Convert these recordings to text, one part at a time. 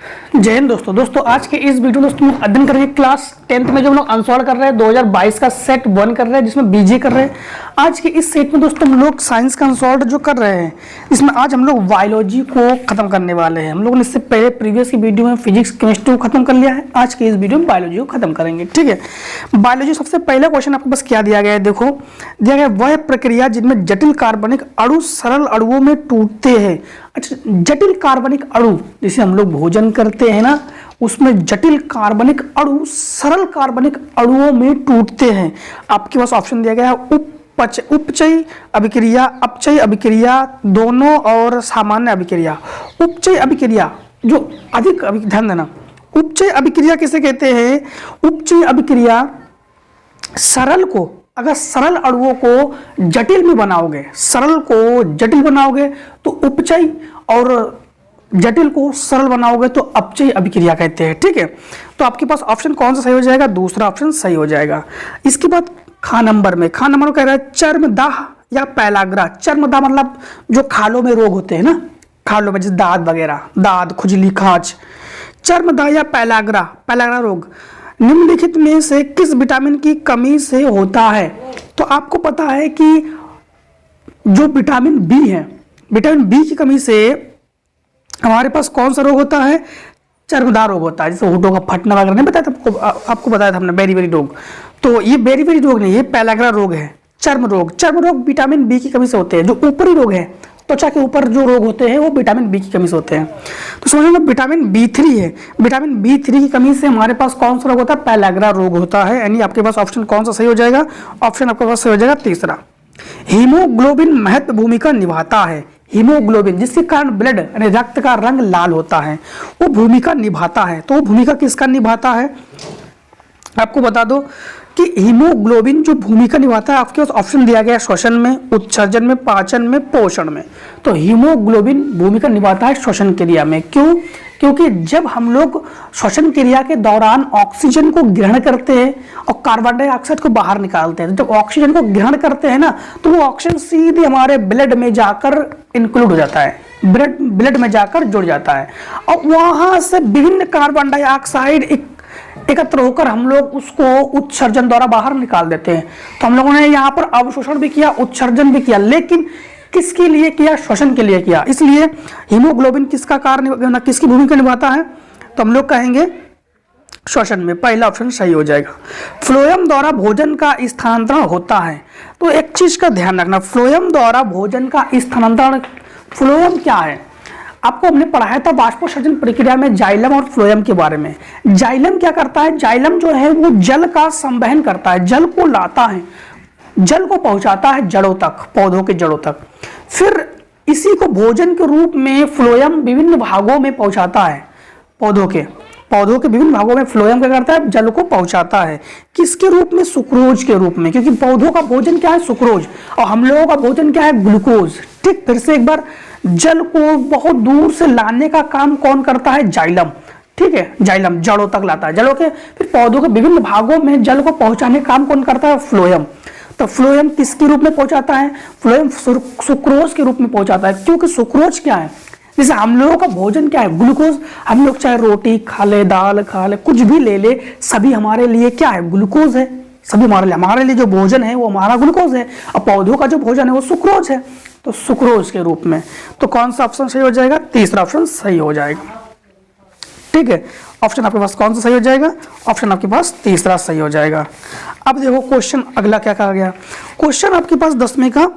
जय हिंद दोस्तों आज के इस वीडियो में दोस्तों हम अध्ययन करेंगे क्लास 10th में जो हम लोग आंसर कर रहे हैं 2022 का सेट 1 कर रहे हैं जिसमें बीजे कर रहे हैं। आज के इस सेट में दोस्तों हम लोग साइंस का आंसर जो कर रहे हैं इसमें आज हम लोग बायोलॉजी को खत्म करने वाले हैं। हम लोगों ने इससे पहले प्रीवियस की वीडियो में फिजिक्स केमिस्ट्री को खत्म कर लिया है। आज के इस वीडियो में बायोलॉजी को खत्म करेंगे। ठीक है, बायोलॉजी सबसे पहला क्वेश्चन आपको बस क्या दिया गया है, देखो दिया गया वह प्रक्रिया जिनमें जटिल कार्बनिक अणु सरल अणुओं में टूटते हैं। अच्छा, जटिल कार्बनिक अणु जिसे हम लोग भोजन करते हैं ना, उसमें जटिल कार्बनिक अणु सरल कार्बनिक अणुओं में टूटते हैं। आपके पास ऑप्शन दिया गया है उपचयी अभिक्रिया, अपचयी अभिक्रिया, दोनों और सामान्य अभिक्रिया। उपचयी अभिक्रिया जो अधिक ध्यान देना, उपचयी अभिक्रिया किसे कहते हैं? उपचयी अभिक्रिया सरल को, अगर सरल अणुओं को जटिल में बनाओगे, सरल को जटिल बनाओगे तो उपचयी और जटिल को सरल बनाओगे तो अपचयी अभिक्रिया कहते हैं। ठीक है, तो आपके पास ऑप्शन कौन सा सही हो जाएगा? दूसरा ऑप्शन सही हो जाएगा। इसके बाद खा नंबर में कह रहा है चर्मदाह या पैलाग्रा। चर्मदाह मतलब जो खालों में रोग होते हैं ना, खालों में जैसे दाद वगैरह, दाद, खुजली, खांच। चर्मदाह या पैलाग्रा रोग निम्नलिखित में से किस विटामिन की कमी से होता है? तो आपको पता है कि जो विटामिन बी है, विटामिन बी की कमी से हमारे पास कौन सा रोग होता है? चर्मदाह रोग होता है। जैसे होठों का फटना वगैरह नहीं बताया था आपको बताया था हमने, बेरी रोग। तो ये बेरी रोग नहीं, ये पैलाग्रा रोग है। चर्म रोग विटामिन बी की कमी से होते हैं। जो ऊपरी रोग है, त्वचा के ऊपर जो रोग होते हैं वो विटामिन बी की कमी से होते हैं। तो समझ लो विटामिन B3 है, विटामिन B3 की कमी से हमारे पास कौन सा रोग होता है? पैलाग्रा रोग होता है। यानी आपके पास ऑप्शन कौन सा सही हो जाएगा? ऑप्शन आपके पास सही हो जाएगा तीसरा। हीमोग्लोबिन महत्व भूमिका निभाता है। हीमोग्लोबिन जिसके कारण ब्लड यानी रक्त का रंग लाल होता है, वो भूमिका निभाता है। तो वो भूमिका किसका निभाता है? आपको बता दो कि हीमोग्लोबिन जो भूमिका निभाता है, आपके पास ऑप्शन दिया गया है श्वसन में, उत्सर्जन में, पाचन में, पोषण में। तो हीमोग्लोबिन भूमिका निभाता है श्वसन क्रिया में। क्यों? क्योंकि जब हम लोग श्वसन क्रिया के दौरान ऑक्सीजन को ग्रहण करते हैं और कार्बन डाइऑक्साइड को बाहर निकालते हैं, जब ऑक्सीजन को ग्रहण करते हैं ना, तो वो ऑक्सीजन सीधे हमारे ब्लड में जाकर इंक्लूड हो जाता है, ब्लड में जाकर जुड़ जाता है और वहां से विभिन्न कार्बन डाइऑक्साइड एकत्र होकर हम लोग उसको उत्सर्जन द्वारा बाहर निकाल देते हैं। तो हम लोगों ने यहाँ पर अवशोषण भी किया, उत्सर्जन भी किया, लेकिन किसके लिए किया? श्वसन के लिए किया। इसलिए हीमोग्लोबिन किसका कार्य, किसकी भूमिका निभाता है? तो हम लोग कहेंगे श्वसन में। पहला ऑप्शन सही हो जाएगा। फ्लोएम द्वारा भोजन का स्थानांतरण होता है। तो एक चीज का ध्यान रखना, फ्लोएम द्वारा भोजन का स्थानांतरण, फ्लोएम क्या है? आपको हमने पढ़ाया था बाष्पोत्सर्जन प्रक्रिया में जाइलम और फ्लोएम के बारे में। जाइलम क्या करता है? जाइलम जो है वो जल का संवहन करता है, जल को लाता है, जल को पहुंचाता है जड़ों तक, पौधों के जड़ों तक। फिर इसी को भोजन के रूप में फ्लोएम विभिन्न भागों में पहुंचाता है, पौधों के विभिन्न भागों में फ्लोएम क्या करता है? जल को पहुंचाता है। किसके रूप में? सुक्रोज के रूप में, क्योंकि पौधों का भोजन क्या है? सुक्रोज, और हम लोगों का भोजन क्या है? ग्लूकोज। ठीक, फिर से एक बार, जल को बहुत दूर से लाने का काम कौन करता है? जाइलम। ठीक है, जाइलम जड़ों तक लाता है, जड़ों के फिर पौधों के विभिन्न भागों में जल को पहुंचाने का काम कौन करता है? फ्लोएम। तो फ्लोएम किसके रूप में पहुंचाता है? फ्लोएम सुक्रोज के रूप में पहुंचाता है। क्योंकि सुक्रोज क्या है? जैसे हम लोगों का भोजन क्या है? ग्लूकोज। हम लोग चाहे रोटी खा ले, दाल खा ले, कुछ भी ले ले, सभी हमारे लिए क्या है? ग्लूकोज है। सभी हमारे लिए जो भोजन है वो हमारा ग्लूकोज है, और पौधों का जो भोजन है वो सुक्रोज है। तो सुक्रोज के रूप में। तो कौन सा ऑप्शन सही हो जाएगा? तीसरा ऑप्शन सही हो जाएगा। ठीक है, ऑप्शन आपके पास कौन सा सही हो जाएगा? ऑप्शन आपके पास तीसरा सही हो जाएगा। अब देखो क्वेश्चन अगला क्या कहा गया। क्वेश्चन आपके पास 10वीं का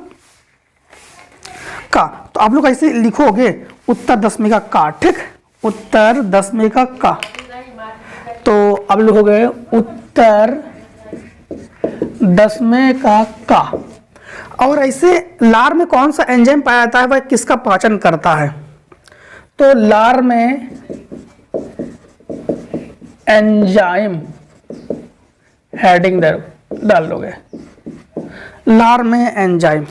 तो आप लोग ऐसे लिखोगे उत्तर 10वीं का। ठीक, उत्तर 10वीं का। तो अब लिखोगे उत्तर 10वीं का। और ऐसे लार में कौन सा एंजाइम पाया जाता है, वह किसका पाचन करता है? तो लार में एंजाइम हेडिंग डाल दोगे। लार में एंजाइम,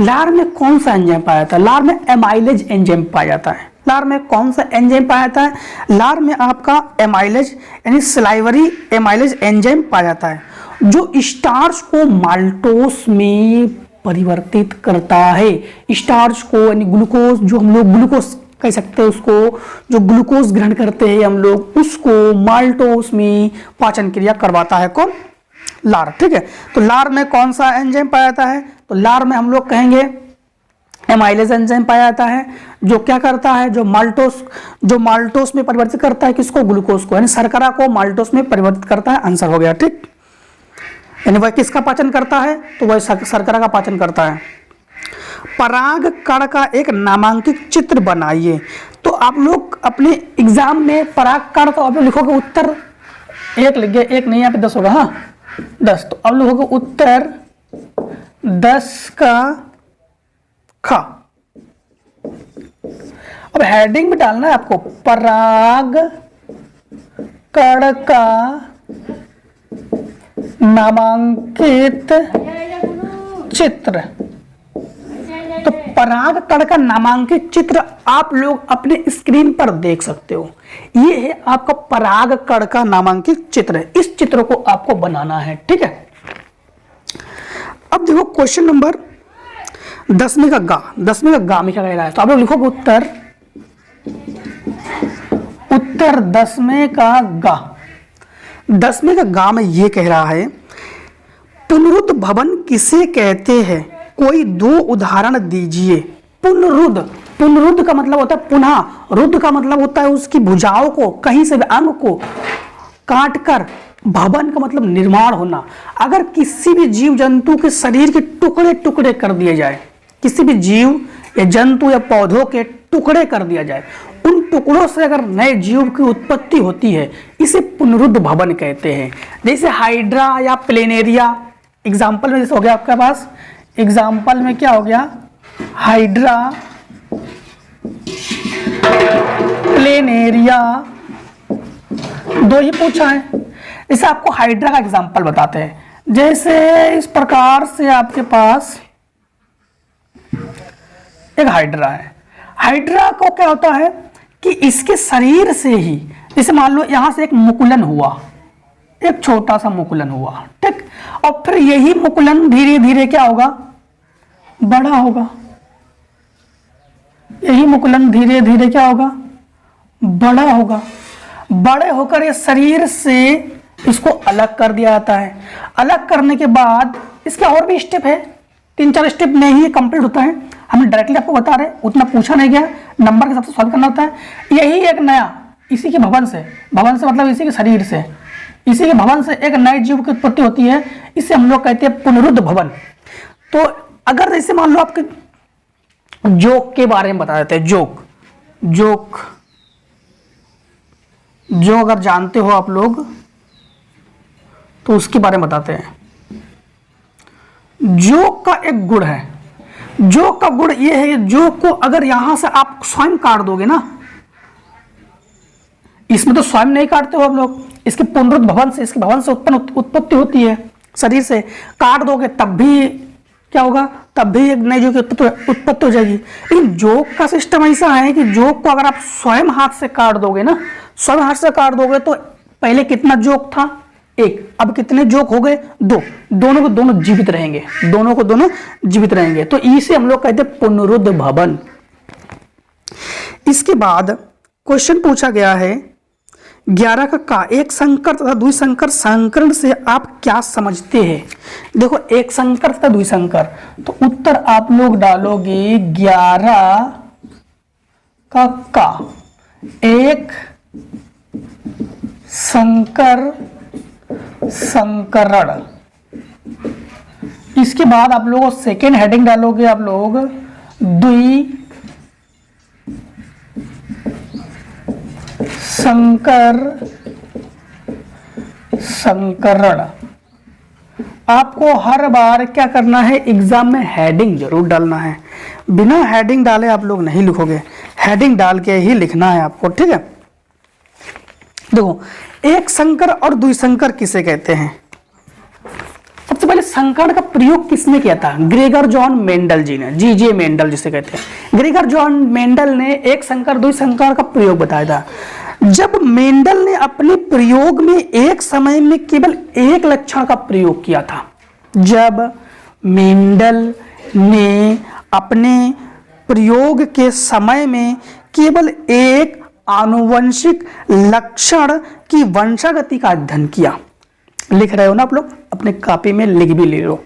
लार में कौन सा एंजाइम पाया जाता है? लार में एमाइलेज एंजाइम पाया जाता है। लार में कौन सा एंजाइम पाया जाता है? लार में आपका एमाइलेज यानी सलाइवरी एमाइलेज एंजाइम पाया जाता है, जो स्टार्च को माल्टोस में परिवर्तित करता है। स्टार्च को यानी ग्लूकोज, जो हम लोग ग्लूकोज कह सकते हैं उसको, जो ग्लूकोज ग्रहण करते हैं हम लोग, उसको माल्टोस में पाचन क्रिया करवाता है कौन? लार। ठीक है, तो लार में कौन सा एंजाइम पाया जाता है? तो लार में हम लोग कहेंगे एमाइलेज एंजाइम पाया जाता है, जो क्या करता है, जो माल्टोस में परिवर्तित करता है किसको? ग्लूकोज को, यानी शर्करा को माल्टोस में परिवर्तित करता है। आंसर हो गया। ठीक, यानी वह किसका पाचन करता है? तो वह शर्करा का पाचन करता है। पराग कण का एक नामांकित चित्र बनाइए। तो आप लोग अपने एग्जाम में पराग कण तो आप लोग लिखोगे उत्तर एक लिख गए, एक नहीं, यहाँ पे 10 होगा। हाँ 10, तो अब लिखोगे उत्तर 10 का ख। अब हेडिंग में डालना है आपको, पराग कण का नामांकित चित्र। तो पराग कण का नामांकित चित्र आप लोग अपने स्क्रीन पर देख सकते हो। ये है आपका पराग कण का नामांकित चित्र। इस चित्र को आपको बनाना है। ठीक है, अब देखो क्वेश्चन नंबर 10वें का गा। 10वें का गा में क्या कह रहा है? तो आप लोग लिखोगे उत्तर 10वें का गा। 10वें का गा में ये कह रहा है, पुनरुद्ध भवन किसे कहते हैं? कोई 2 उदाहरण दीजिए। पुनरुद्ध का मतलब होता है पुनः, रुद्ध का मतलब होता है उसकी भुजाओं को, कहीं से भी अंग को काटकर, भवन का मतलब निर्माण होना। अगर किसी भी जीव जंतु के शरीर के टुकड़े टुकड़े कर दिए जाए, किसी भी जीव या जंतु या पौधों के टुकड़े कर दिया जाए, उन टुकड़ों से अगर नए जीव की उत्पत्ति होती है, इसे पुनरुद्ध भवन कहते हैं। जैसे हाइड्रा या प्लेनेरिया, एग्जाम्पल में जैसे हो गया आपके पास, एग्जाम्पल में क्या हो गया, हाइड्रा प्लेनेरिया, 2 ही पूछा है। जैसे आपको हाइड्रा का एग्जाम्पल बताते हैं। जैसे इस प्रकार से आपके पास एक हाइड्रा है। हाइड्रा को क्या होता है कि इसके शरीर से ही, जैसे मान लो यहां से एक मुकुलन हुआ, एक छोटा सा मुकुलन हुआ, ठीक, और फिर यही मुकुलन धीरे धीरे क्या होगा? बड़ा होगा। यही मुकुलन धीरे धीरे क्या होगा? बड़ा होगा। बड़े होकर ये शरीर से इसको अलग कर दिया जाता है। अलग करने के बाद इसके और भी स्टेप है, 3-4 स्टेप में ही कंप्लीट होता है। हम डायरेक्टली आपको बता रहे, उतना पूछा नहीं गया, नंबर के हिसाब से सॉल्व करना होता है। यही एक नया, इसी के भवन से मतलब इसी के शरीर से, इसी के भवन से एक नए जीव की उत्पत्ति होती है। इसे हम लोग कहते हैं पुनरुद्ध भवन। तो अगर जैसे मान लो आपके जोक के बारे में बता देते हैं, जोक अगर जानते हो आप लोग तो उसके बारे में बताते हैं। जोक का एक गुण है, जोक का गुण ये है, जोक को अगर यहां से आप स्वयं काट दोगे ना, इसमें तो स्वयं नहीं काटते हो आप लोग, इसके पुनरुद्ध भवन से, इसके भवन से उत्पत्ति होती है, शरीर से काट दोगे तब भी क्या होगा? तब भी एक नई जीव की उत्पत्ति हो जाएगी। लेकिन जोक का सिस्टम ऐसा है कि जोक को अगर आप स्वयं हाथ से काट दोगे ना, स्वयं हाथ से काट दोगे तो पहले कितना जोक था? 1, अब कितने जोक हो गए? 2। दोनों को दोनों जीवित रहेंगे, दोनों को दोनों जीवित रहेंगे। तो इसे हम लोग कहते हैं पुनरुद्ध भवन। इसके बाद क्वेश्चन पूछा गया है 11 का एक संकर तथा द्विसंकर संकरण से आप क्या समझते हैं? देखो, एक संकर तथा द्विसंकर, तो उत्तर आप लोग डालोगे 11 का एक संकर संकरण। इसके बाद आप लोग सेकेंड हेडिंग डालोगे आप लोग संकर संकरण। आपको हर बार क्या करना है? एग्जाम में हेडिंग जरूर डालना है। बिना हेडिंग डाले आप लोग नहीं लिखोगे, हेडिंग डाल के ही लिखना है आपको, ठीक है। देखो, एक संकर और द्विसंकर किसे कहते हैं? सबसे पहले संकर का प्रयोग किसने किया था? ग्रेगर जॉन मेंडल जी ने, जीजे मेंडल जिसे कहते हैं। ग्रेगर जॉन मेंडल ने एक संकर द्विसंकर का प्रयोग बताया था। जब मेंडल ने अपने प्रयोग में एक समय में केवल एक लक्षण का प्रयोग किया था, जब मेंडल ने अपने प्रयोग के समय में केवल एक आनुवंशिक लक्षण की वंशागति का अध्ययन किया। लिख रहे हो ना आप लोग, अपने कॉपी में लिख भी ले लो,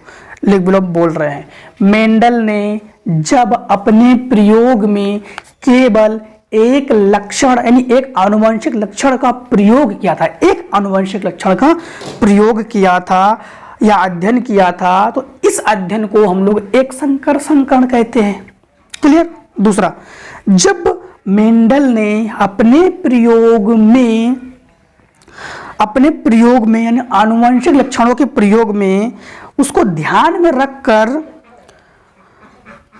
लिख भी लो, बोल रहे हैं। मेंडल ने जब अपने प्रयोग में केवल एक लक्षण यानी एक आनुवंशिक लक्षण का प्रयोग किया था, एक आनुवंशिक लक्षण का प्रयोग किया था या अध्ययन किया था, तो इस अध्ययन को हम लोग एक संकर संकरण कहते हैं। क्लियर। दूसरा, जब मेंडल ने अपने प्रयोग में यानी आनुवंशिक लक्षणों के प्रयोग में उसको ध्यान में रखकर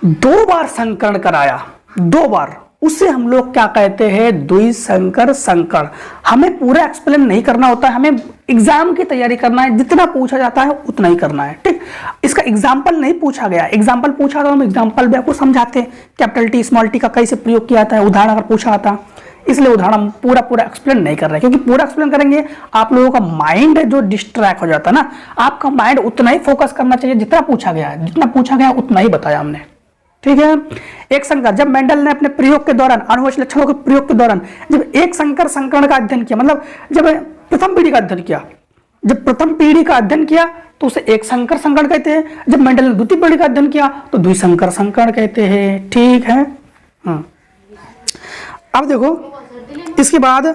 2 बार संकरण कराया, 2 बार, उसे हम लोग क्या कहते हैं, द्विसंकर संकरण। हमें पूरा एक्सप्लेन नहीं करना होता है, हमें एग्जाम की तैयारी करना है, जितना पूछा जाता है उतना ही करना है। ठीक, इसका एग्जाम्पल नहीं पूछा गया, एग्जाम्पल पूछा तो हम एग्जाम्पल भी आपको समझाते हैं, कैपिटल टी स्मॉल टी का कैसे प्रयोग किया था, उदाहरण अगर पूछा था, इसलिए उदाहरण हम पूरा एक्सप्लेन नहीं कर रहे, क्योंकि पूरा एक्सप्लेन करेंगे आप लोगों का माइंड जो डिस्ट्रैक्ट हो जाता है ना, आपका माइंड उतना ही फोकस करना चाहिए जितना पूछा गया है, जितना पूछा गया उतना ही बताया हमने। ठीक है। एक संकर, जब मेंडल ने अपने प्रयोग के दौरान आनुवंशिक लक्षणों के प्रयोग के दौरान जब एक संकर संकरण का अध्ययन किया, मतलब जब प्रथम पीढ़ी का अध्ययन किया, जब प्रथम पीढ़ी का अध्ययन किया तो उसे एक संकर संकरण कहते हैं, जब मेंडल ने द्वितीय पीढ़ी का अध्ययन किया तो द्विसंकर संकरण कहते हैं। ठीक है। अब देखो, इसके बाद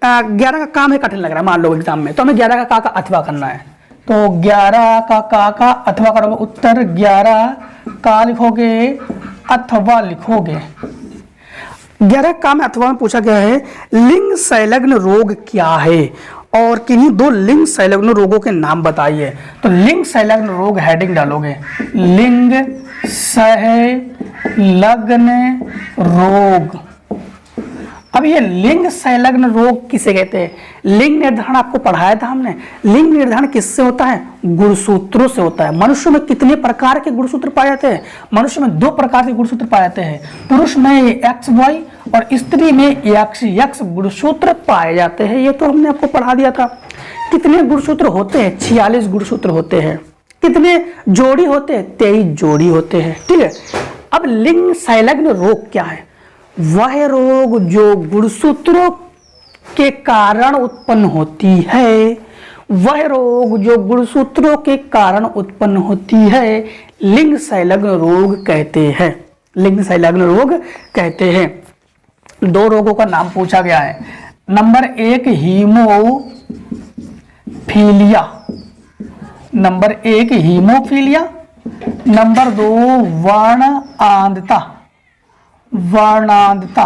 11 का काम है, कठिन लग रहा है मान लो एग्जाम में, तो हमें 11 का का अथवा करना है, तो 11 का अथवा करोगे, उत्तर 11 का लिखोगे अथवा लिखोगे। 11 का में अथवा में पूछा गया है लिंग संलग्न रोग क्या है और किन्हीं 2 लिंग संलग्न रोगों के नाम बताइए। तो लिंग संलग्न रोग हेडिंग डालोगे, लिंग संलग्न रोग। अब ये लिंग संलग्न रोग किसे कहते हैं? लिंग निर्धारण आपको पढ़ाया था हमने। लिंग निर्धारण किससे होता है? गुणसूत्रों से होता है। मनुष्य में कितने प्रकार के गुणसूत्र पाए जाते हैं? मनुष्य में 2 प्रकार के गुणसूत्र पाए जाते हैं, पुरुष में XY और स्त्री में XX गुणसूत्र पाए जाते हैं। ये तो हमने आपको पढ़ा दिया था। कितने गुणसूत्र होते हैं? 46 गुणसूत्र होते हैं। कितने जोड़ी होते हैं? 23 जोड़ी होते हैं। ठीक है। अब लिंग संलग्न रोग क्या है? वह रोग जो गुणसूत्रों के कारण उत्पन्न होती है, वह रोग जो गुणसूत्रों के कारण उत्पन्न होती है, लिंग संलग्न रोग कहते हैं। लिंग संलग्न रोग कहते हैं। 2 रोगों का नाम पूछा गया है। Number 1 haemophilia, number 1 haemophilia, number 2 वर्णांधता। वर्णांधता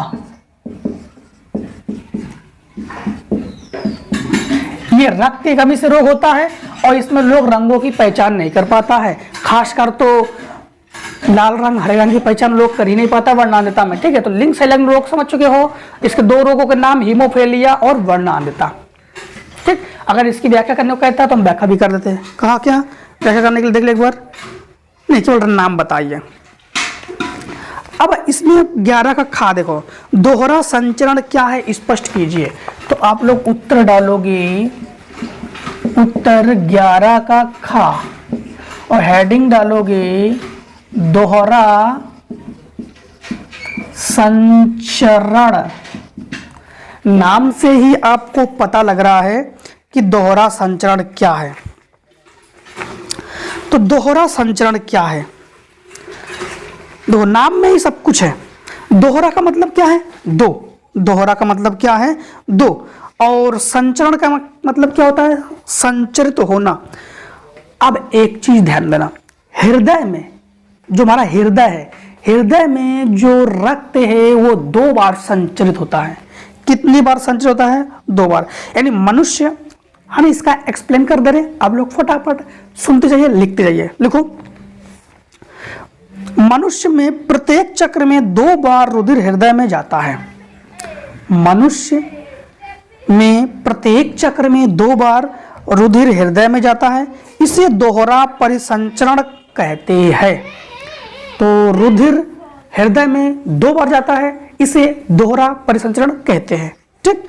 ये रक्त की कमी से रोग होता है और इसमें लोग रंगों की पहचान नहीं कर पाता है, खासकर तो लाल रंग हरे रंग की पहचान लोग कर ही नहीं पाता वर्णांधता में। ठीक है। तो लिंग संलग्न रोग समझ चुके हो। इसके 2 रोगों के नाम हीमोफीलिया और वर्णांधता। ठीक। अगर इसकी व्याख्या करने को कहता है तो हम व्याख्या भी कर देते हैं। कहा क्या व्याख्या करने के लिए? देख ले एक बार, नहीं केवल नाम बताइए। अब इसमें 11 का खा देखो, दोहरा संचरण क्या है स्पष्ट कीजिए। तो आप लोग उत्तर डालोगे, उत्तर 11 का खा और हेडिंग डालोगे दोहरा संचरण। नाम से ही आपको पता लग रहा है कि दोहरा संचरण क्या है। तो दोहरा संचरण क्या है? दो, नाम में ही सब कुछ है। दोहरा का मतलब क्या है? 2। दोहरा का मतलब क्या है? 2। और संचरण का मतलब क्या होता है? संचरित होना। अब एक चीज ध्यान देना, हृदय में जो हमारा हृदय है, हृदय में जो रक्त है वो 2 बार संचरित होता है। कितनी बार संचरित होता है? 2 बार। यानी मनुष्य, हम इसका एक्सप्लेन कर दे रहे, आप लोग फटाफट सुनते जाइए, लिखते जाइए। लिखो, मनुष्य में प्रत्येक चक्र में 2 बार रुधिर हृदय में जाता है। मनुष्य में प्रत्येक चक्र में 2 बार रुधिर हृदय में जाता है। इसे दोहरा परिसंचरण कहते हैं। तो रुधिर हृदय में 2 बार जाता है, इसे दोहरा परिसंचरण कहते हैं। ठीक।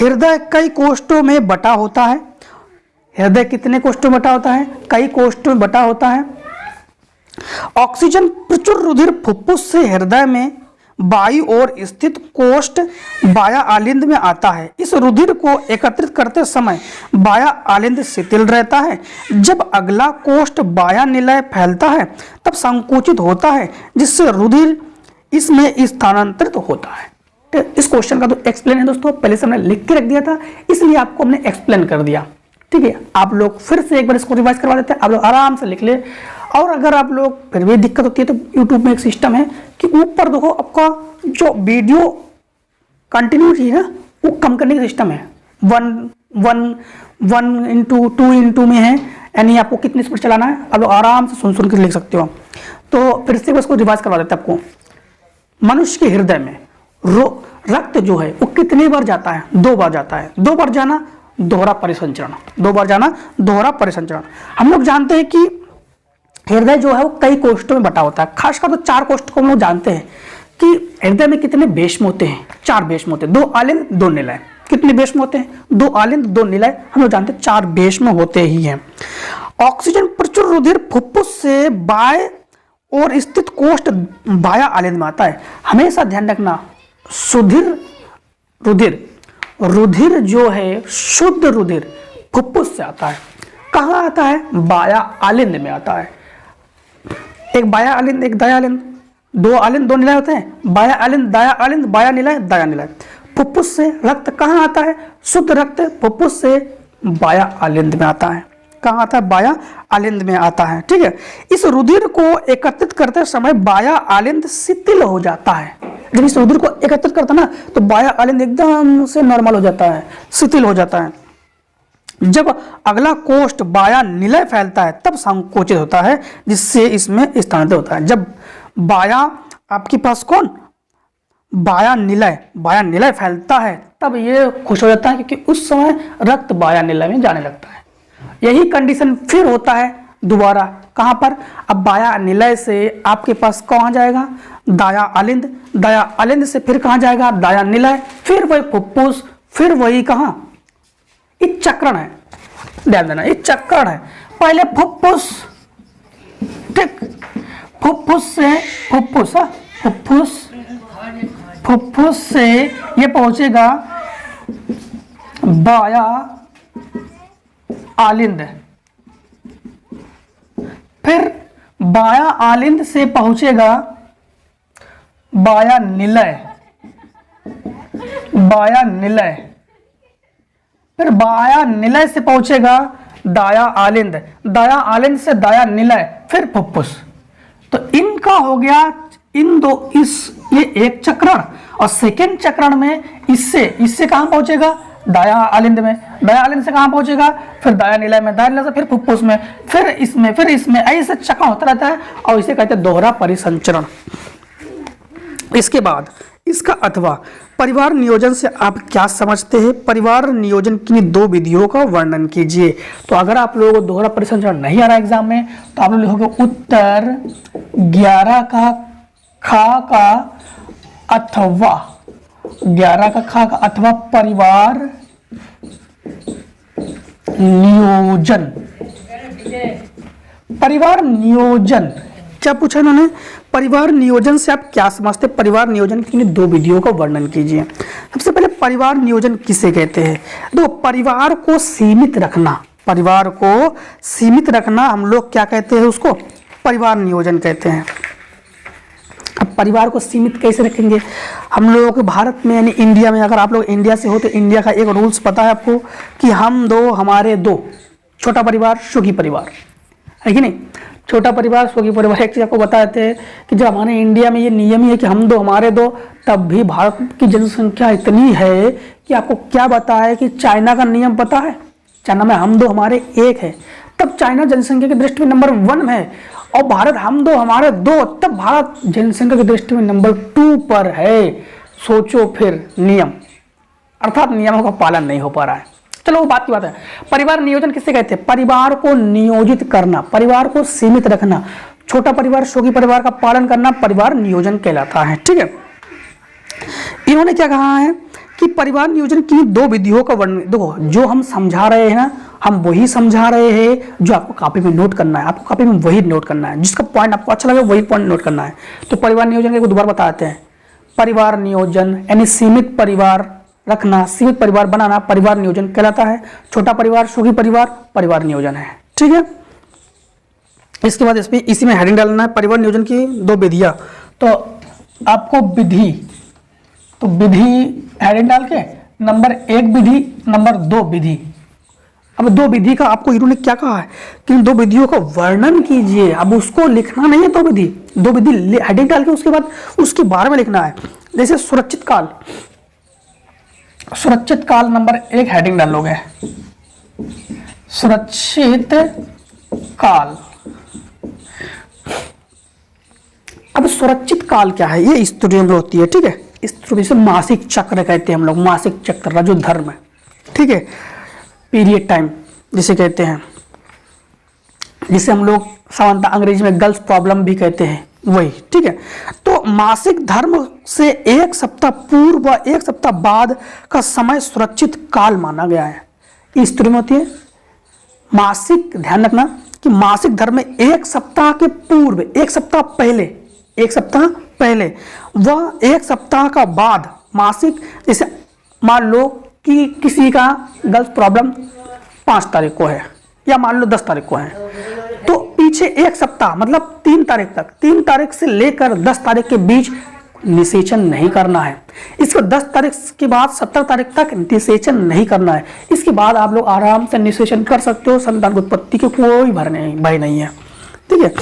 हृदय कई कोष्ठों में बटा होता है। हृदय कितने कोष्ठों में बटा होता है? कई कोष्ठों में बटा होता है। ऑक्सीजन प्रचुर रुधिर फुफ्फुस से हृदय में बाई ओर स्थित कोष्ठ बाया आलिंद में आता है। इस रुधिर को एकत्रित करते समय बाया आलिंद शिथिल रहता है। जब अगला कोष्ठ बाया निलय फैलता है तब संकुचित होता है, जिससे रुधिर इसमें स्थानांतरित होता है। इस क्वेश्चन का तो एक्सप्लेन है दोस्तों, पहले से हमने लिख के रख दिया था, इसलिए आपको हमने एक्सप्लेन कर दिया। ठीक है, आप लोग फिर से एक बार इसको रिवाइज करवा देते हैं, आप लोग आराम से लिख ले। और अगर आप लोग फिर भी दिक्कत होती है तो यूट्यूब में एक सिस्टम है कि ऊपर देखो आपका जो वीडियो कंटिन्यूटी है ना, वो कम करने का सिस्टम है। 1:2 में है, यानी आपको कितनी स्पीड चलाना है आप लोग आराम से सुन के लिख सकते हो। तो फिर से उसको रिवाइज करवा देते हैं आपको। मनुष्य के हृदय में रक्त जो है वो कितनी बार जाता है? 2 बार जाता है। 2 बार जाना दोहरा परिसंचरण, 2 बार जाना दोहरा परिसंचरण। हम लोग जानते हैं कि हृदय जो है वो कई कोष्ठों में बटा होता है, खासकर तो 4 कोष्ठ को हम लोग जानते हैं कि हृदय में कितने भेषम होते हैं? 4 भेषम होते हैं, 2 आलिंद 2 निलय। कितने भेषम होते हैं? 2 आलिंद 2 निलय, हम लोग जानते हैं 4 भेषम होते ही हैं। ऑक्सीजन प्रचुर रुधिर फुफ्फुस से बाएं और स्थित कोष्ठ बाया आलिंद में आता है। हमेशा ध्यान रखना, सुधिर रुधिर जो है, शुद्ध रुधिर फुफ्फुस से आता है। कहाँ आता है? बाया आलिंद में आता है। एक बाया आलिंद, एक दाया आलिंद, 2 आलिंद 2 निलय होते हैं। बाया आलिंद, दाया आलिंद, बाया निलय, दाया निलय। फुफ्फुस से रक्त कहाँ आता है? शुद्ध रक्त फुफ्फुस से बाया आलिंद में आता है। कहाँ आता है? बाया आलिंद में आता है। ठीक है, इस रुधिर को एकत्रित करते समय बाया आलिंद शिथिल हो जाता है। जब इस रुधिर को एकत्रित करता है ना तो बाया आलिंद एकदम से नॉर्मल हो जाता है, शिथिल हो जाता है। जब अगला कोष्ठ बाया निलय फैलता है तब संकोचित होता है, जिससे इसमें स्थानांतरित होता है। जब बाया आपके पास कौन बाया निलय फैलता है तब ये खुश हो जाता है, क्योंकि उस समय रक्त बाया निलय में जाने लगता है। यही कंडीशन फिर होता है दोबारा, कहां पर? अब बाया निलय से आपके पास कहां जाएगा? दाया आलिंद, दाया आलिंद से फिर कहां जाएगा? दाया निलय, फिर वही फुफ्फुस, फिर वही कहां? एक चक्रण है, ध्यान देना, एक चक्रण है। पहले फुफ्फुस, ठीक, फुफ्फुस से फुफ्फुस से ये पहुंचेगा बाया आलिंद, फिर बाया आलिंद से पहुंचेगा बाया निलय, फिर बाया निलय से पहुंचेगा दाया आलिंद, दाया आलिंद से दाया निलय, फिर फुफ्फुस। तो इनका हो गया ये एक चक्रण। और सेकेंड चक्रण में इससे कहां पहुंचेगा? दाया आलिंद में, दाया आलिंद से कहां पहुंचेगा? फिर दाया निलय में, दाया निलय से फिर फुफ्फुस में, फिर इसमें ऐसे चक्रण होता रहता है, और इसे कहते हैं दोहरा परिसंचरण। इसके बाद इसका अथवा परिवार नियोजन से आप क्या समझते हैं? परिवार नियोजन की 2 विधियों का वर्णन कीजिए। तो अगर आप लोगों को दोहरा परिसंचरण नहीं आ रहा एग्जाम में तो आप लोग लिखोगे उत्तर 11 का खा का अथवा 11 का खा का अथवा परिवार नियोजन। परिवार नियोजन क्या पूछा इन्होंने? परिवार नियोजन से आप क्या समझते हैं? परिवार नियोजन की 2 विधियों का वर्णन कीजिए। सबसे पहले परिवार नियोजन किसे कहते हैं? दो, परिवार को सीमित रखना हम लोग क्या कहते हैं? उसको परिवार नियोजन कहते हैं। अब परिवार को सीमित कैसे रखेंगे? हम लोगों के भारत में यानी इंडिया में, अगर आप लोग इंडिया से हो तो इंडिया का एक रूल्स पता है आपको कि हम 2 हमारे 2, छोटा परिवार सुखी परिवार, है कि नहीं? छोटा परिवार सुखी परिवार। एक चीज आपको बताते हैं कि जब हमारे इंडिया में ये नियम ही है कि हम 2 हमारे 2, तब भी भारत की जनसंख्या इतनी है कि आपको क्या बताया कि चाइना का नियम पता है? चाइना में हम 2 हमारे 1 है, तब चाइना जनसंख्या की दृष्टि में नंबर 1 है, और भारत हम 2 हमारे 2, तब भारत जनसंख्या की दृष्टि में नंबर 2 पर है। सोचो फिर नियम, अर्थात नियमों का पालन नहीं हो पा रहा है। चलो वो बात की बात है। परिवार नियोजन किसे कहते हैं? परिवार को नियोजित करना, परिवार को सीमित रखना, छोटा परिवार सुखी परिवार का पालन करना परिवार नियोजन कहलाता है। ठीक है, इन्होंने क्या कहा है कि परिवार नियोजन की 2 विधियों का वर्णन। देखो, जो हम समझा रहे हैं ना, हम वही समझा रहे हैं जो आपको कॉपी में नोट करना है। आपको कॉपी में वही नोट करना है, जिसका पॉइंट आपको अच्छा लगे वही पॉइंट नोट करना है। तो परिवार नियोजन को दोबारा बताते हैं। परिवार नियोजन यानी सीमित परिवार रखना, सीमित परिवार बनाना परिवार नियोजन कहलाता है। छोटा परिवार, सुखी परिवार, परिवार नियोजन है। ठीक है, इसके बाद इसमें इसी में हेडिंग डालना है परिवार नियोजन की 2 विधियां। तो आपको विधि, तो विधि हेडिंग डाल के नंबर 1 विधि, नंबर 2 विधि। अब 2 विधि का आपको इन्होंने क्या कहा है कि इन 2 विधियों का वर्णन कीजिए। अब उसको लिखना नहीं है 2 विधि, 2 विधि हेडिंग डाल के उसके बाद उसके बारे में लिखना है। जैसे सुरक्षित काल, सुरक्षित काल नंबर 1 हेडिंग डालोगे, सुरक्षित काल। अब सुरक्षित काल क्या है, ये स्त्रियों में होती है। ठीक है, स्त्री से मासिक चक्र कहते हैं हम लोग, मासिक चक्र रजो धर्म है। ठीक है, पीरियड टाइम जिसे कहते हैं, जिसे हम लोग सामान्यतः अंग्रेजी में गर्ल्स प्रॉब्लम भी कहते हैं, वही। ठीक है, तो मासिक धर्म से 1 सप्ताह पूर्व व 1 सप्ताह बाद का समय सुरक्षित काल माना गया है। स्त्री में होती है मासिक, ध्यान रखना कि मासिक धर्म में 1 सप्ताह के पूर्व, 1 सप्ताह पहले, 1 सप्ताह पहले व 1 सप्ताह का बाद मासिक। जैसे मान लो कि किसी का गर्ल्स प्रॉब्लम 5 तारीख को है या मान लो 10 तारीख को है, तो पीछे 1 सप्ताह मतलब 3 तारीख तक, 3 तारीख से लेकर 10 तारीख के बीच निषेचन नहीं करना है। इसको 10 तारीख के बाद 17 तारीख तक निषेचन नहीं करना है। इसके बाद आप लोग आराम से निषेचन कर सकते हो, संतान की उत्पत्ति के कोई भय नहीं है। ठीक है,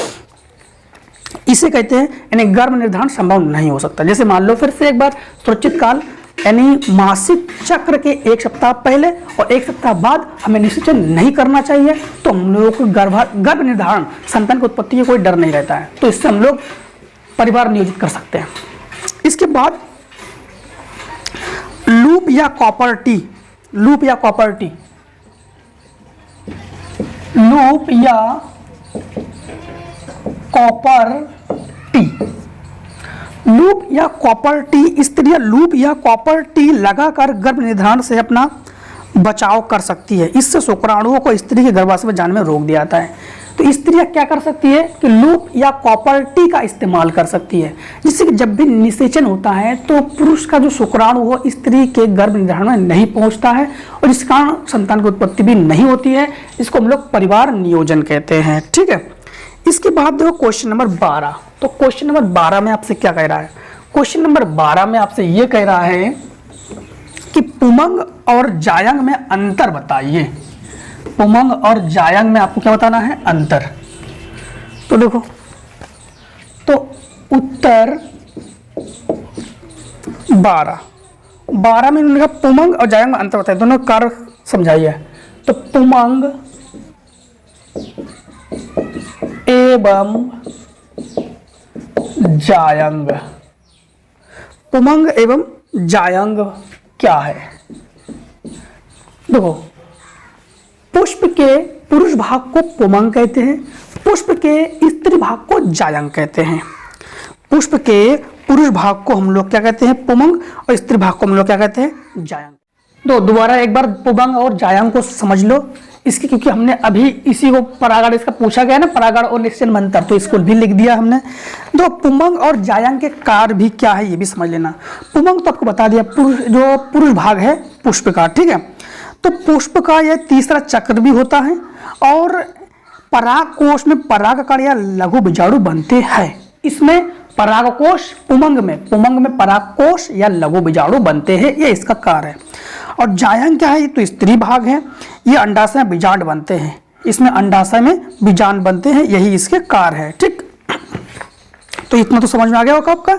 इसे कहते हैं यानी गर्भ निर्धारण संभव नहीं हो सकता। जैसे मान लो फिर से एक बार, सुरक्षित काल यानी मासिक चक्र के 1 सप्ताह पहले और 1 सप्ताह बाद हमें निषेचन नहीं करना चाहिए। तो हम लोगों को गर्भ निर्धारण, संतान की उत्पत्ति का कोई डर नहीं रहता है, तो इससे हम लोग परिवार नियोजित कर सकते हैं। इसके बाद लूप या कॉपर टी, लूप या कॉपर टी, लूप या कॉपर टी, लूप या कॉपर टी, स्त्रियां लूप या कॉपर टी लगाकर गर्भ निर्धारण से अपना बचाव कर सकती है। इससे शुक्राणुओं को स्त्री के गर्भाशय में जाने में रोक दिया जाता है। तो स्त्रियां क्या कर सकती है कि लूप या कॉपर टी का इस्तेमाल कर सकती है, जिससे कि जब भी निषेचन होता है तो पुरुष का जो शुक्राणु हो स्त्री के गर्भ निर्धारण में नहीं पहुंचता है और इस कारण संतान की उत्पत्ति भी नहीं होती है। इसको हम लोग परिवार नियोजन कहते हैं। ठीक है, इसके बाद देखो क्वेश्चन नंबर 12। तो क्वेश्चन नंबर 12 में आपसे क्या कह रहा है, क्वेश्चन नंबर 12 में आपसे ये कह रहा है कि पुमंग और जायंग में अंतर बताइए। पुमंग और जायंग में आपको क्या बताना है, अंतर। तो देखो, तो उत्तर 12 में इन्होंने कहा पुमंग और जायंग में अंतर बताइए, दोनों कार्य समझाइए। तो पुमंग एवं जायंग, पुमंग एवं जायंग क्या है। देखो, पुष्प के पुरुष भाग को पुमंग कहते हैं, पुष्प के स्त्री भाग को जायंग कहते हैं। पुष्प के पुरुष भाग को हम लोग क्या कहते हैं, पुमंग, और स्त्री भाग को हम लोग क्या कहते हैं, जायंग। तो दोबारा एक बार पुमंग और जायंग को समझ लो इसकी, क्योंकि हमने अभी इसी को परागण इसका पूछा गया ना, परागण और निषेचन में अंतर, तो इसको भी लिख दिया हमने। तो पुमंग और जायंग के कार्य भी क्या है ये भी समझ लेना। पुमंग तो आपको बता दिया, जो पुरुष भाग है पुष्प का। ठीक है, तो पुष्प का यह तीसरा चक्र भी होता है और परागकोश में परागकण या लघु बीजाणु बनते हैं। इसमें परागकोश पुमंग में परागकोश या लघु बीजाणु बनते हैं, ये इसका कार्य है। और जायंग क्या है, ये तो स्त्री भाग है, ये अंडाशय में बीजांड बनते हैं, इसमें अंडाशय में बीजांड बनते हैं, यही इसके कार्य है। ठीक, तो इतना तो समझ में आ गया होगा आपका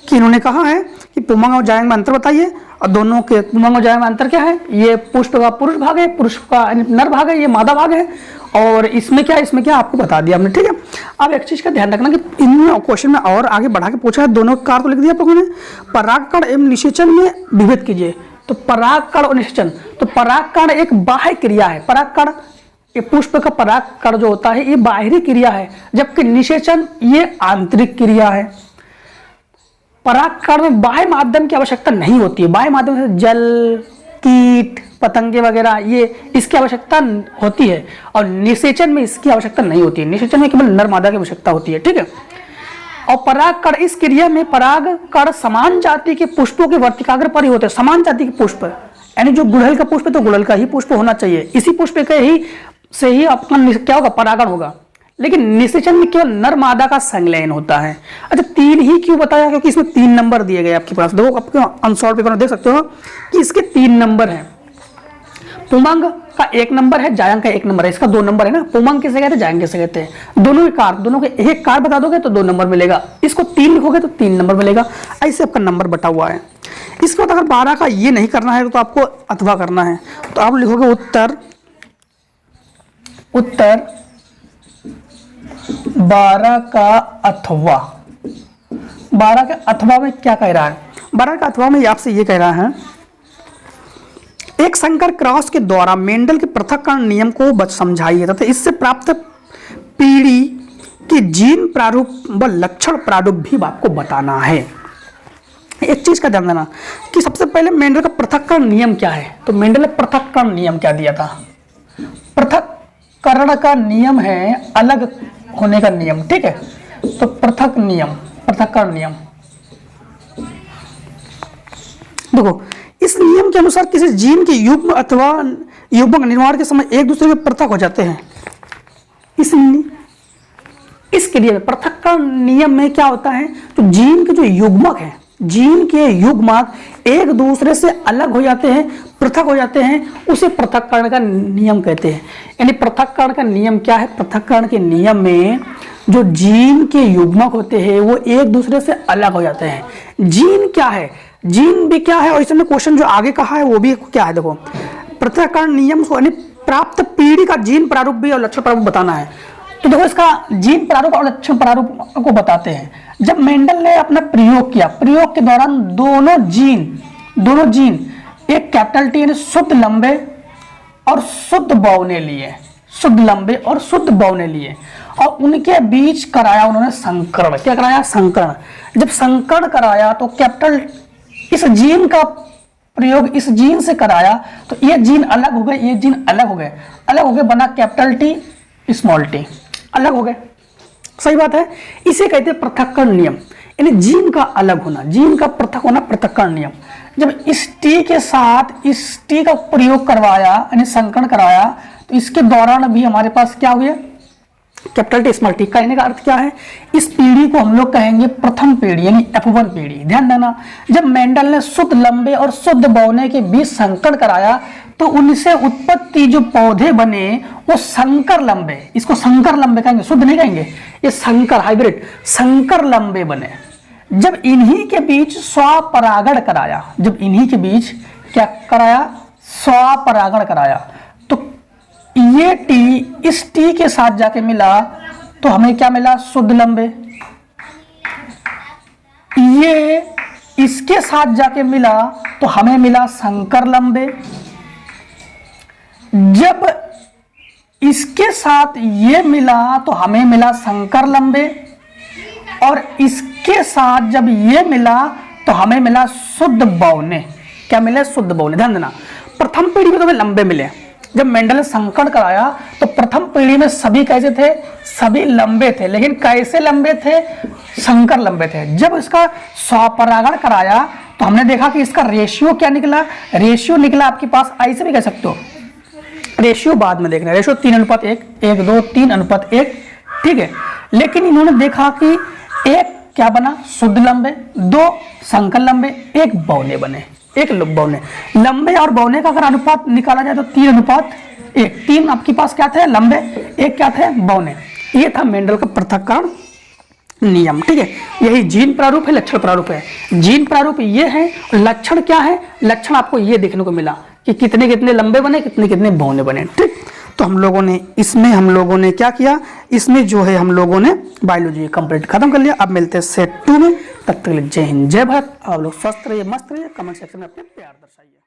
कि इन्होंने कहा है कि पुमंग और जायंग में अंतर बताइए, और दोनों के पुमंग और जायंग में अंतर क्या है, ये पुष्प का पुरुष भाग है, पुरुष का नर भाग है, ये मादा भाग है, और इसमें क्या आपको बता दिया हमने। ठीक है, अब एक चीज का ध्यान रखना कि इन क्वेश्चन में और आगे बढ़ा के पूछा है, दोनों कार्य तो लिख दिया आप लोगों ने। परागकण एवं निषेचन में विभेद कीजिए। तो परागकण और निषेचन, तो परागकण एक बाह्य क्रिया है, परागकण ये पुष्प का परागकण जो होता है ये बाहरी क्रिया है, जबकि निषेचन ये आंतरिक क्रिया है। परागकण में बाह्य माध्यम की आवश्यकता नहीं होती है, बाह्य माध्यम से जल, कीट, पतंगे वगैरह ये इसकी आवश्यकता होती है, और निषेचन में इसकी आवश्यकता नहीं होती है। निषेचन में केवल नर मादा की आवश्यकता होती है। ठीक है, और परागकण, इस क्रिया में परागकण समान जाति के पुष्पों के वर्तिकाग्र पर ही होते हैं। समान जाति के पुष्प, यानी जो गुड़हल का पुष्प है तो गुड़हल का ही पुष्प होना चाहिए, इसी पुष्प के ही से ही अपना क्या होगा, परागण होगा। लेकिन निषेचन में केवल नर मादा का संलयन होता है। अच्छा, 3 ही क्यों बताया, क्योंकि इसमें 3 नंबर दिए गए आपके पास। देखो आपके अनसॉल्व पेपर में देख सकते हो कि इसके 3 नंबर हैं। पुमंग का 1 नंबर है, जायंग का 1 नंबर है। इसका 2 नंबर है ना। पुमंग किसे कहते हैं, जायंग किसे कहते हैं। दोनों के एक कार बता दोगे तो 2 नंबर मिलेगा, इसको 3 लिखोगे तो 3 नंबर मिलेगा। ऐसे आपका नंबर बटा हुआ है। इसके बाद अगर 12 का ये नहीं करना है तो आपको अथवा करना है, तो आप लिखोगे उत्तर 12 का अथवा। 12 के अथवा में क्या कह रहा है, 12 का अथवा में आपसे ये कह रहा है, एक संकर क्रॉस के द्वारा मेंडल के पृथक्करण नियम को समझाइए तथा इससे प्राप्त पीढ़ी के जीन प्रारूप व लक्षण प्रारूप भी आपको बताना है। एक चीज का ध्यान देना कि सबसे पहले मेंडल का पृथक्करण नियम क्या है। तो मेंडल ने पृथक्करण नियम क्या दिया था, पृथक्करण का नियम है अलग होने का नियम, ठीक है। तो पृथक्करण नियम देखो, इस नियम के अनुसार किसी जीन के युग्म अथवा युग्मक निर्माण के समय एक दूसरे में पृथक हो जाते हैं। इसके लिए पृथक्करण नियम में क्या होता है, तो जीन के जो युग्मक है, जीन के युग्मक एक दूसरे से अलग हो जाते हैं, पृथक हो जाते हैं, उसे पृथक्करण का नियम कहते हैं। यानी पृथक्करण का नियम क्या है, पृथक्करण के नियम में जो जीन के युग्मक होते हैं वो एक दूसरे से अलग हो जाते हैं। जीन क्या है, जीन भी क्या है, और इसमें क्वेश्चन जो आगे कहा है वो भी क्या है। देखो, पृथक्करण नियम यानी प्राप्त पीढ़ी का जीन प्रारूप भी और लक्षण प्रारूप बताना है। तो देखो, इसका जीन प्रारूप और लक्षण प्रारूप को बताते हैं। जब मेंडल ने अपना प्रयोग किया, प्रयोग के दौरान दोनों जीन एक कैपिटल टी यानी शुद्ध लंबे और शुद्ध बौने लिए, शुद्ध लंबे और शुद्ध बौने लिए, और उनके बीच कराया उन्होंने संकरण। क्या कराया, संकरण। जब संकरण कराया तो कैपिटल इस जीन का प्रयोग इस जीन से कराया, तो ये जीन अलग हो गए, ये जीन अलग हो गए, बना कैपिटल टी स्मॉल टी, अलग हो गए। सही बात है। इसे कहते हैं पृथक्करण नियम, यानी जीन का अलग होना, जीन का पृथक होना, पृथक्करण नियम। जब इस टी के साथ इस टी का प्रयोग करवाया यानी संकरण कराया, तो इसके दौरान भी हमारे पास क्या हुआ, कैपिटल टी स्मॉल टी। कहने का अर्थ क्या है, इस पीढ़ी को हम लोग कहेंगे प्रथम पीढ़ी यानी F1 पीढ़ी। ध्यान देना, जब मेंडल ने शुद्ध लंबे और शुद्ध बौने के बीच संकरण कराया तो उनसे उत्पत्ति जो पौधे बने वो संकर लंबे, इसको संकर लंबे कहेंगे, शुद्ध नहीं कहेंगे, ये संकर हाइब्रिड संकर लंबे बने। जब इन्हीं के बीच स्वपरागण कराया, जब इन्हीं के बीच क्या कराया, स्वपरागण कराया, तो ये टी इस टी के साथ जाके मिला तो हमें क्या मिला, शुद्ध लंबे। ये इसके साथ जाके मिला तो हमें मिला संकर लंबे। जब इसके साथ ये मिला तो हमें मिला संकर लंबे, और इसके साथ जब ये मिला तो हमें मिला शुद्ध बौने। क्या मिले, शुद्ध बौने। ध्यान देना, प्रथम पीढ़ी में तो हमें लंबे मिले। जब मेंडल ने संकरण कराया तो प्रथम पीढ़ी में सभी कैसे थे, सभी लंबे थे, लेकिन कैसे लंबे थे, संकर लंबे थे। जब इसका स्वपरागण कराया तो हमने देखा कि इसका रेशियो क्या निकला, रेशियो निकला आपके पास, ऐसे भी कह सकते हो, रेशियो बाद में देखना, रेशियो 3:1, 1, 2, 3:1, ठीक है। लेकिन इन्होंने देखा कि एक क्या बना, शुद्ध लंबे, 2 संकर लंबे, 1 बौने बने, 1 बौने। लंबे और बौने का अगर अनुपात निकाला जाए तो 3:1, 3 आपके पास क्या थे, लंबे, 1 क्या थे, बौने। ये था मेंडल का पृथक्करण नियम, ठीक है। यही जीन प्रारूप है, लक्षण प्रारूप है। जीन प्रारूप ये है, लक्षण क्या है, लक्षण आपको ये देखने को मिला कि कितने कितने लंबे बने, कितने कितने बौने बने, ठीक। तो हम लोगों ने क्या किया, इसमें जो है हम लोगों ने बायोलॉजी कंप्लीट खत्म कर लिया। अब मिलते हैं सेट 2 में, तब तक जय हिंद जय भारत। आप लोग स्वस्थ रहिए, मस्त रहिए, कमेंट सेक्शन में अपने प्यार दर्शाइए।